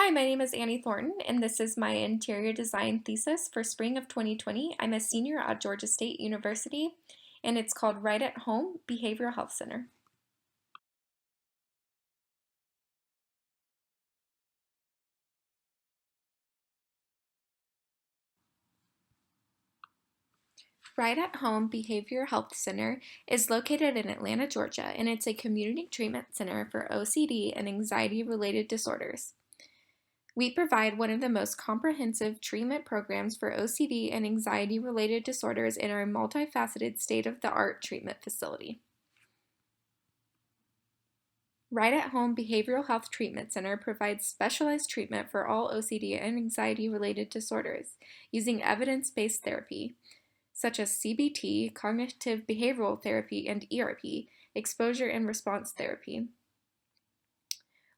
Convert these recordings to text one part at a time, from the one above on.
Hi, my name is Annie Thornton, and this is my interior design thesis for spring of 2020. I'm a senior at Georgia State University, and it's called Right at Home Behavioral Health Center. Right at Home Behavioral Health Center is located in Atlanta, Georgia, and it's a community treatment center for OCD and anxiety-related disorders. We provide one of the most comprehensive treatment programs for OCD and anxiety-related disorders in our multifaceted state-of-the-art treatment facility. Right at Home Behavioral Health Treatment Center provides specialized treatment for all OCD and anxiety-related disorders using evidence-based therapy, such as CBT, cognitive behavioral therapy, and ERP, exposure and response therapy.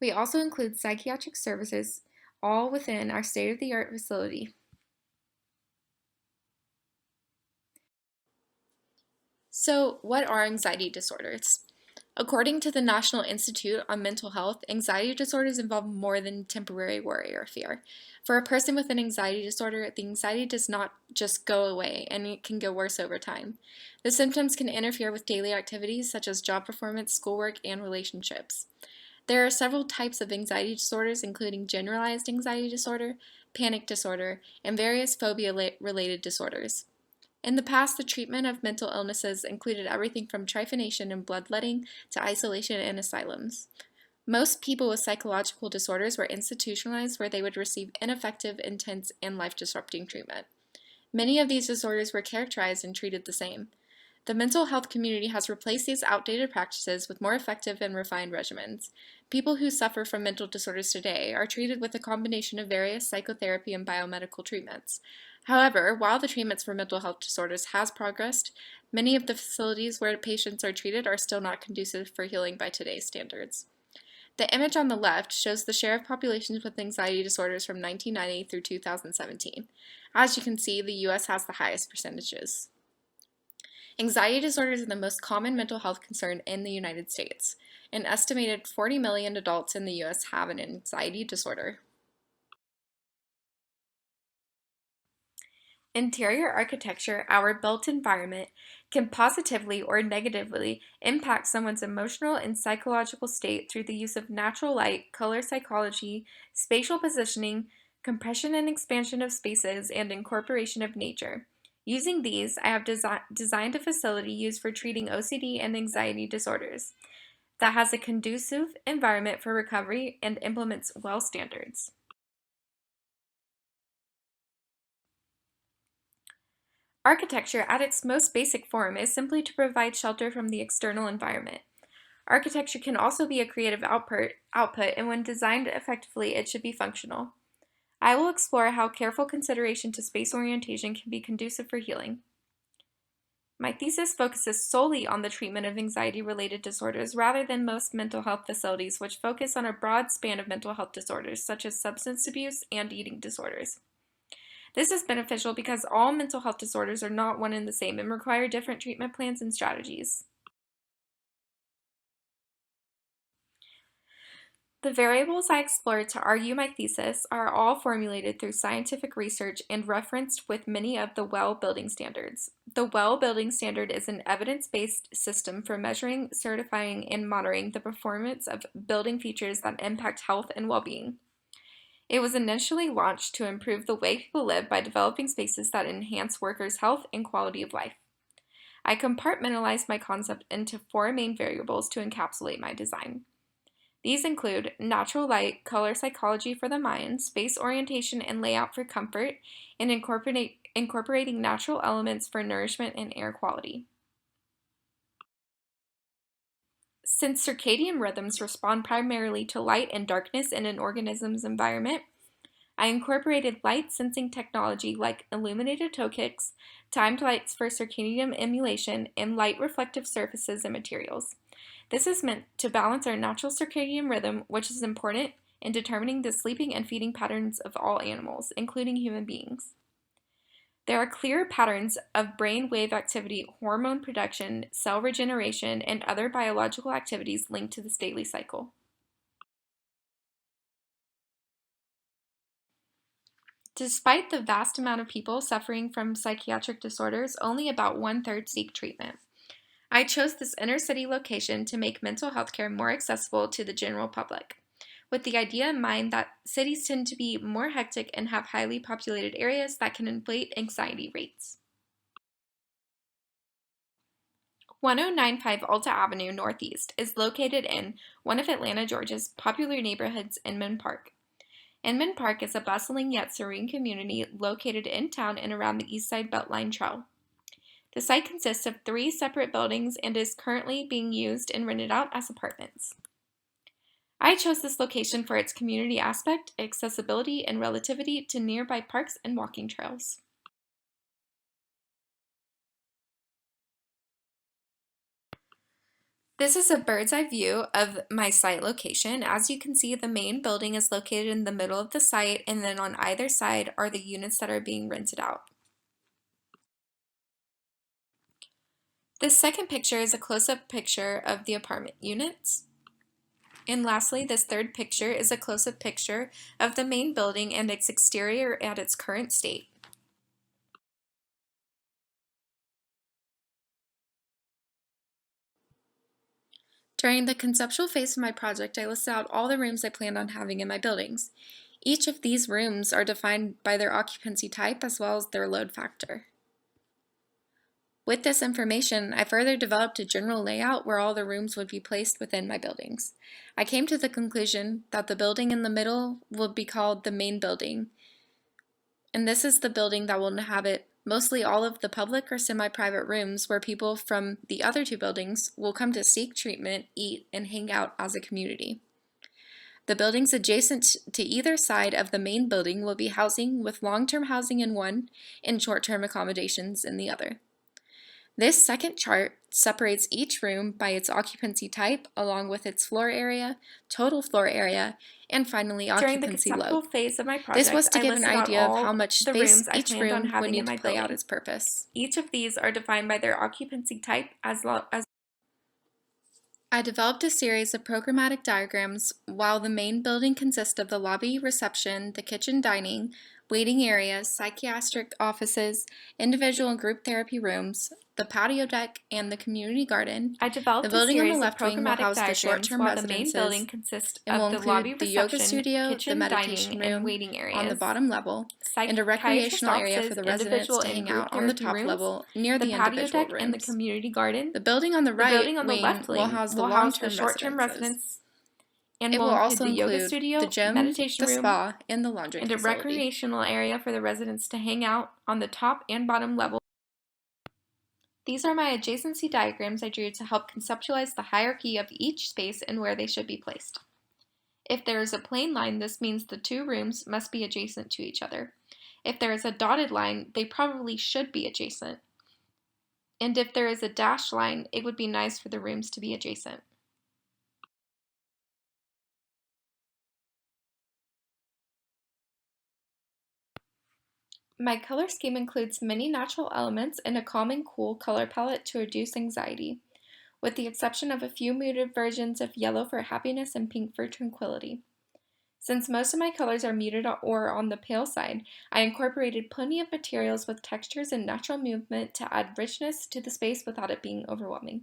We also include psychiatric services, all within our state-of-the-art facility. So, what are anxiety disorders? According to the National Institute on Mental Health, anxiety disorders involve more than temporary worry or fear. For a person with an anxiety disorder, the anxiety does not just go away, and it can get worse over time. The symptoms can interfere with daily activities such as job performance, schoolwork, and relationships. There are several types of anxiety disorders, including generalized anxiety disorder, panic disorder, and various phobia-related disorders. In the past, the treatment of mental illnesses included everything from trephination and bloodletting to isolation in asylums. Most people with psychological disorders were institutionalized where they would receive ineffective, intense, and life-disrupting treatment. Many of these disorders were characterized and treated the same. The mental health community has replaced these outdated practices with more effective and refined regimens. People who suffer from mental disorders today are treated with a combination of various psychotherapy and biomedical treatments. However, while the treatments for mental health disorders has progressed, many of the facilities where patients are treated are still not conducive for healing by today's standards. The image on the left shows the share of populations with anxiety disorders from 1990 through 2017. As you can see, the U.S. has the highest percentages. Anxiety disorders are the most common mental health concern in the United States. An estimated 40 million adults in the U.S. have an anxiety disorder. Interior architecture, our built environment, can positively or negatively impact someone's emotional and psychological state through the use of natural light, color psychology, spatial positioning, compression and expansion of spaces, and incorporation of nature. Using these, I have designed a facility used for treating OCD and anxiety disorders that has a conducive environment for recovery and implements WELL standards. Architecture, at its most basic form, is simply to provide shelter from the external environment. Architecture can also be a creative output, and when designed effectively, it should be functional. I will explore how careful consideration to space orientation can be conducive for healing. My thesis focuses solely on the treatment of anxiety-related disorders rather than most mental health facilities, which focus on a broad span of mental health disorders, such as substance abuse and eating disorders. This is beneficial because all mental health disorders are not one and the same and require different treatment plans and strategies. The variables I explored to argue my thesis are all formulated through scientific research and referenced with many of the WELL building standards. The WELL building standard is an evidence-based system for measuring, certifying, and monitoring the performance of building features that impact health and well-being. It was initially launched to improve the way people live by developing spaces that enhance workers' health and quality of life. I compartmentalized my concept into 4 main variables to encapsulate my design. These include natural light, color psychology for the mind, space orientation and layout for comfort, and incorporating natural elements for nourishment and air quality. Since circadian rhythms respond primarily to light and darkness in an organism's environment, I incorporated light sensing technology like illuminated toe kicks, timed lights for circadian emulation, and light reflective surfaces and materials. This is meant to balance our natural circadian rhythm, which is important in determining the sleeping and feeding patterns of all animals, including human beings. There are clear patterns of brain wave activity, hormone production, cell regeneration, and other biological activities linked to this daily cycle. Despite the vast amount of people suffering from psychiatric disorders, only about 1/3 seek treatment. I chose this inner city location to make mental health care more accessible to the general public, with the idea in mind that cities tend to be more hectic and have highly populated areas that can inflate anxiety rates. 1095 Alta Avenue Northeast is located in one of Atlanta, Georgia's popular neighborhoods, Inman Park. Inman Park is a bustling yet serene community located in town and around the East Side Beltline Trail. The site consists of 3 separate buildings and is currently being used and rented out as apartments. I chose this location for its community aspect, accessibility, and relativity to nearby parks and walking trails. This is a bird's eye view of my site location. As you can see, the main building is located in the middle of the site, and then on either side are the units that are being rented out. This second picture is a close-up picture of the apartment units. And lastly, this third picture is a close-up picture of the main building and its exterior at its current state. During the conceptual phase of my project, I listed out all the rooms I planned on having in my buildings. Each of these rooms are defined by their occupancy type as well as their load factor. With this information, I further developed a general layout where all the rooms would be placed within my buildings. I came to the conclusion that the building in the middle will be called the main building, and this is the building that will inhabit mostly all of the public or semi-private rooms where people from the other 2 buildings will come to seek treatment, eat, and hang out as a community. The buildings adjacent to either side of the main building will be housing, with long-term housing in one and short-term accommodations in the other. This second chart separates each room by its occupancy type, along with its floor area, total floor area, and finally occupancy load. During the conceptual phase of my project, this was to give an idea of how much space each room would need to play out its purpose. Each of these are defined by their occupancy type as I developed a series of programmatic diagrams. While the main building consists of the lobby, reception, the kitchen, dining, waiting areas, psychiatric offices, individual and group therapy rooms, the patio deck, and the community garden. I developed the building on the left wing will house the short-term residences, the main building consists and will include the yoga studio, kitchen, the meditation room, and waiting areas on the bottom level, and a recreational area for the residents to hang out on the top level near the individual rooms. And the community garden. The building on the right wing will house the long-term residents. And it will also include the yoga studio, the gym, meditation room, spa, and the laundry facility. And a recreational area for the residents to hang out on the top and bottom level. These are my adjacency diagrams I drew to help conceptualize the hierarchy of each space and where they should be placed. If there is a plain line, this means the 2 rooms must be adjacent to each other. If there is a dotted line, they probably should be adjacent. And if there is a dashed line, it would be nice for the rooms to be adjacent. My color scheme includes many natural elements and a calm and cool color palette to reduce anxiety, with the exception of a few muted versions of yellow for happiness and pink for tranquility. Since most of my colors are muted or on the pale side, I incorporated plenty of materials with textures and natural movement to add richness to the space without it being overwhelming.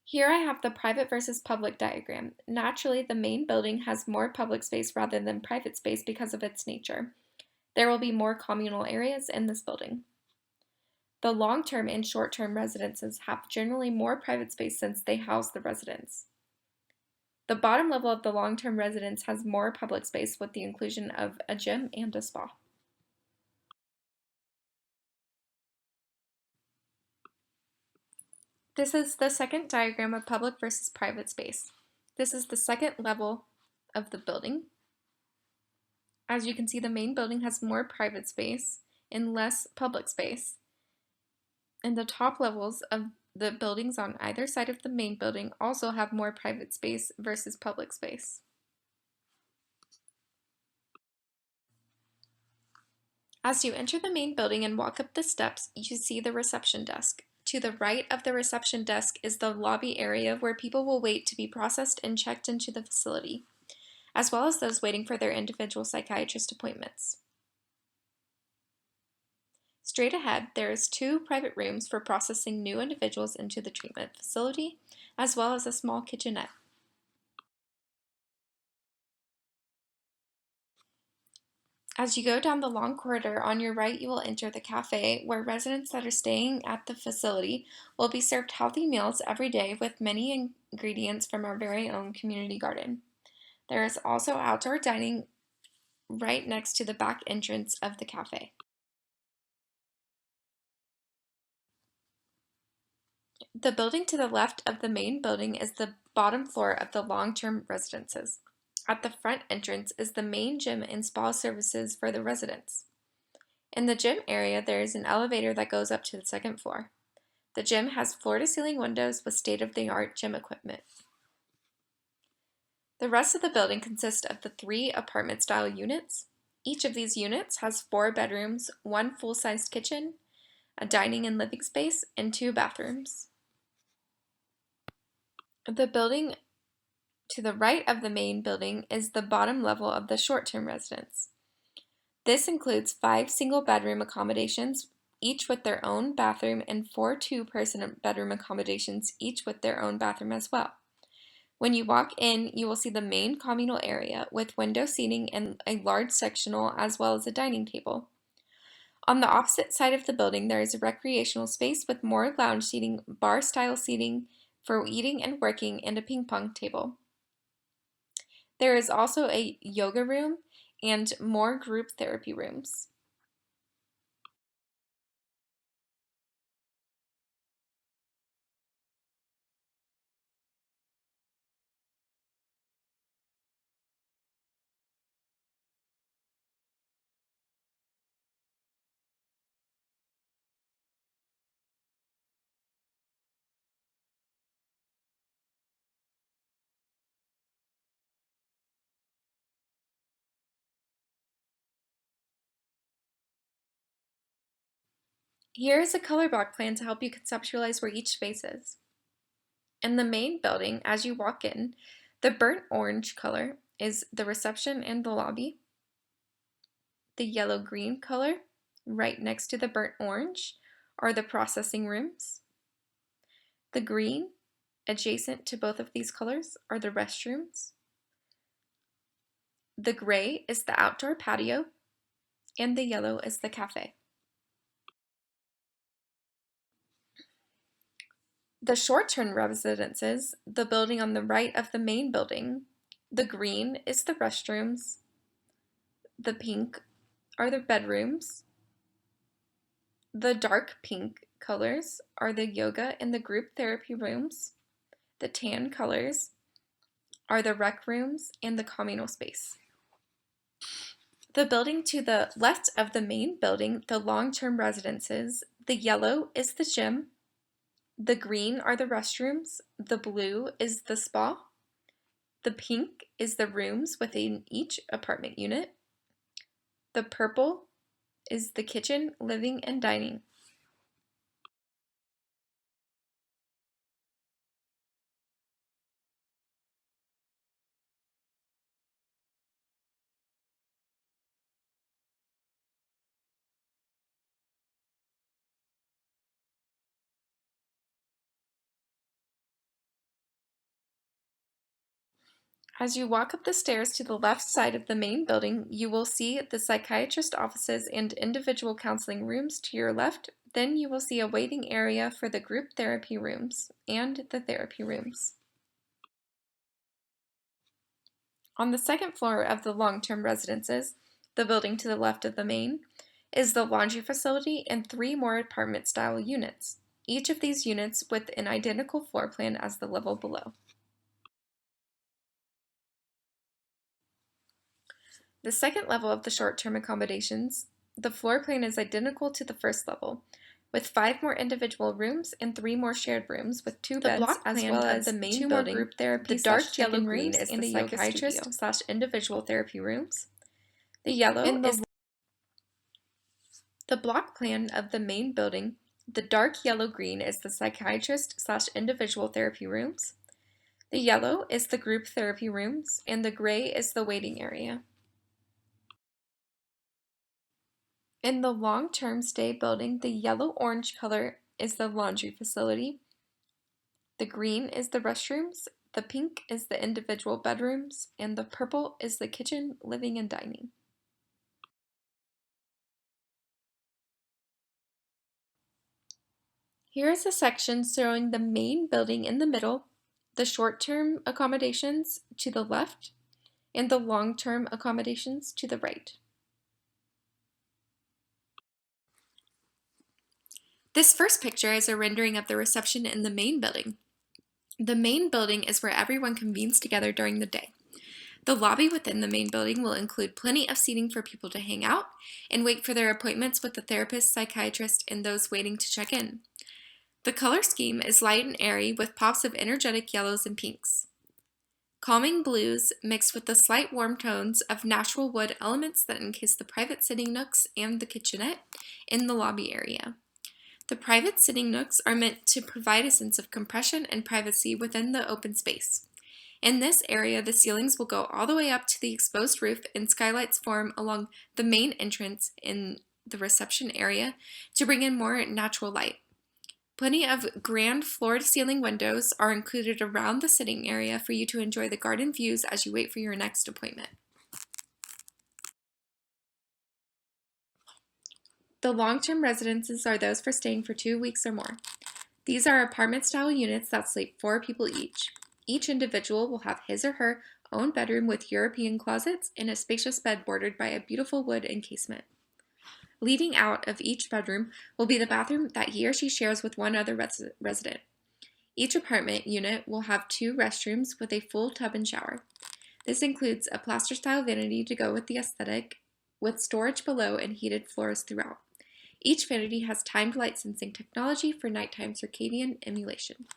Here I have the private versus public diagram. Naturally, the main building has more public space rather than private space because of its nature. There will be more communal areas in this building. The long-term and short-term residences have generally more private space since they house the residents. The bottom level of the long-term residence has more public space with the inclusion of a gym and a spa. This is the second diagram of public versus private space. This is the second level of the building. As you can see, the main building has more private space and less public space. And the top levels of the buildings on either side of the main building also have more private space versus public space. As you enter the main building and walk up the steps, you see the reception desk. to the right of the reception desk is the lobby area where people will wait to be processed and checked into the facility, as well as those waiting for their individual psychiatrist appointments. Straight ahead, there is 2 private rooms for processing new individuals into the treatment facility, as well as a small kitchenette. As you go down the long corridor, on your right you will enter the cafe, where residents that are staying at the facility will be served healthy meals every day with many ingredients from our very own community garden. There is also outdoor dining right next to the back entrance of the cafe. The building to the left of the main building is the bottom floor of the long-term residences. At the front entrance is the main gym and spa services for the residents. In the gym area, there is an elevator that goes up to the second floor. The gym has floor-to-ceiling windows with state-of-the-art gym equipment. The rest of the building consists of the 3 apartment-style units. Each of these units has 4 bedrooms, 1 full-sized kitchen, a dining and living space, and 2 bathrooms. The building to the right of the main building is the bottom level of the short-term residence. This includes 5 single-bedroom accommodations, each with their own bathroom, and 4 two-person bedroom accommodations, each with their own bathroom as well. When you walk in, you will see the main communal area with window seating and a large sectional as well as a dining table. On the opposite side of the building, there is a recreational space with more lounge seating, bar-style seating for eating and working, and a ping pong table. There is also a yoga room and more group therapy rooms. Here is a color block plan to help you conceptualize where each space is. In the main building, as you walk in, the burnt orange color is the reception and the lobby. The yellow-green color, right next to the burnt orange, are the processing rooms. The green, adjacent to both of these colors, are the restrooms. The gray is the outdoor patio, and the yellow is the cafe. The short-term residences, the building on the right of the main building, the green is the restrooms, the pink are the bedrooms, the dark pink colors are the yoga and the group therapy rooms, the tan colors are the rec rooms and the communal space. The building to the left of the main building, the long-term residences, the yellow is the gym, the green are the restrooms, the blue is the spa, the pink is the rooms within each apartment unit, the purple is the kitchen, living, and dining. As you walk up the stairs to the left side of the main building, you will see the psychiatrist offices and individual counseling rooms to your left. Then you will see a waiting area for the group therapy rooms and the therapy rooms. On the second floor of the long-term residences, the building to the left of the main, is the laundry facility and 3 more apartment-style units, each of these units with an identical floor plan as the level below. The second level of the short-term accommodations, the floor plan is identical to the first level, with 5 more individual rooms and 3 more shared rooms with 2 beds, as well as the main 2 more group therapy, the dark yellow-green is the psychiatrist/individual therapy rooms. The yellow is the block plan of the main building The dark yellow-green is the psychiatrist/individual therapy rooms. The yellow is the group therapy rooms, and the gray is the waiting area. In the long-term stay building, the yellow-orange color is the laundry facility. The green is the restrooms, the pink is the individual bedrooms, and the purple is the kitchen, living, and dining. Here is a section showing the main building in the middle, the short-term accommodations to the left, and the long-term accommodations to the right. This first picture is a rendering of the reception in the main building. The main building is where everyone convenes together during the day. The lobby within the main building will include plenty of seating for people to hang out and wait for their appointments with the therapist, psychiatrist, and those waiting to check in. The color scheme is light and airy with pops of energetic yellows and pinks. Calming blues mixed with the slight warm tones of natural wood elements that encase the private sitting nooks and the kitchenette in the lobby area. The private sitting nooks are meant to provide a sense of compression and privacy within the open space. In this area, the ceilings will go all the way up to the exposed roof and skylights form along the main entrance in the reception area to bring in more natural light. Plenty of grand floor-to-ceiling windows are included around the sitting area for you to enjoy the garden views as you wait for your next appointment. The long-term residences are those for staying for 2 weeks or more. These are apartment-style units that sleep 4 people each. Each individual will have his or her own bedroom with European closets and a spacious bed bordered by a beautiful wood encasement. Leading out of each bedroom will be the bathroom that he or she shares with one other resident. Each apartment unit will have 2 restrooms with a full tub and shower. This includes a plaster-style vanity to go with the aesthetic, with storage below and heated floors throughout. Each vanity has timed light sensing technology for nighttime circadian emulation.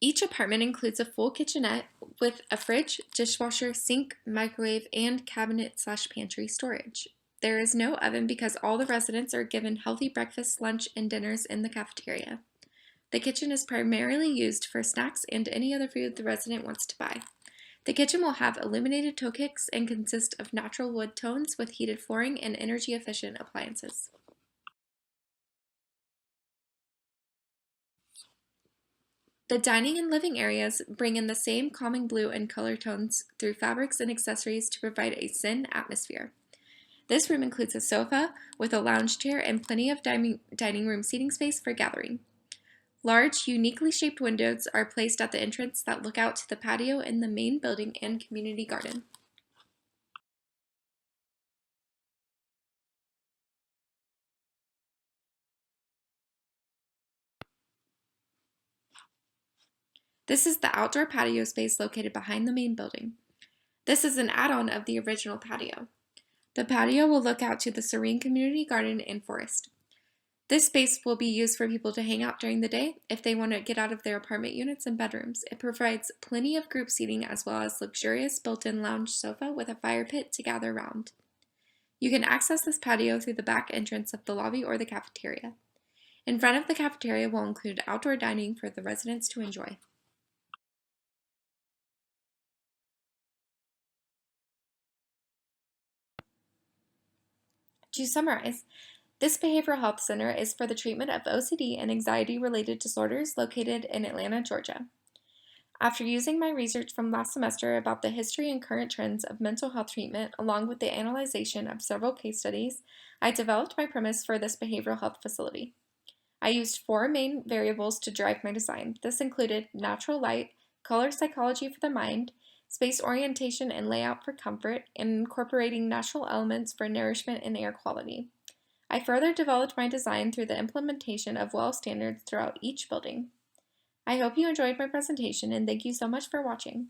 Each apartment includes a full kitchenette with a fridge, dishwasher, sink, microwave, and cabinet/pantry storage. There is no oven because all the residents are given healthy breakfast, lunch, and dinners in the cafeteria. The kitchen is primarily used for snacks and any other food the resident wants to buy. The kitchen will have illuminated toe kicks and consist of natural wood tones with heated flooring and energy-efficient appliances. The dining and living areas bring in the same calming blue and color tones through fabrics and accessories to provide a zen atmosphere. This room includes a sofa with a lounge chair and plenty of dining room seating space for gathering. Large, uniquely shaped windows are placed at the entrance that look out to the patio in the main building and community garden. This is the outdoor patio space located behind the main building. This is an add-on of the original patio. The patio will look out to the serene community garden and forest. This space will be used for people to hang out during the day if they want to get out of their apartment units and bedrooms. It provides plenty of group seating as well as luxurious built-in lounge sofa with a fire pit to gather around. You can access this patio through the back entrance of the lobby or the cafeteria. In front of the cafeteria will include outdoor dining for the residents to enjoy. To summarize, this behavioral health center is for the treatment of OCD and anxiety-related disorders located in Atlanta, Georgia. After using my research from last semester about the history and current trends of mental health treatment, along with the analyzation of several case studies, I developed my premise for this behavioral health facility. I used 4 main variables to drive my design. This included natural light, color psychology for the mind, space orientation and layout for comfort, and incorporating natural elements for nourishment and air quality. I further developed my design through the implementation of WELL standards throughout each building. I hope you enjoyed my presentation and thank you so much for watching.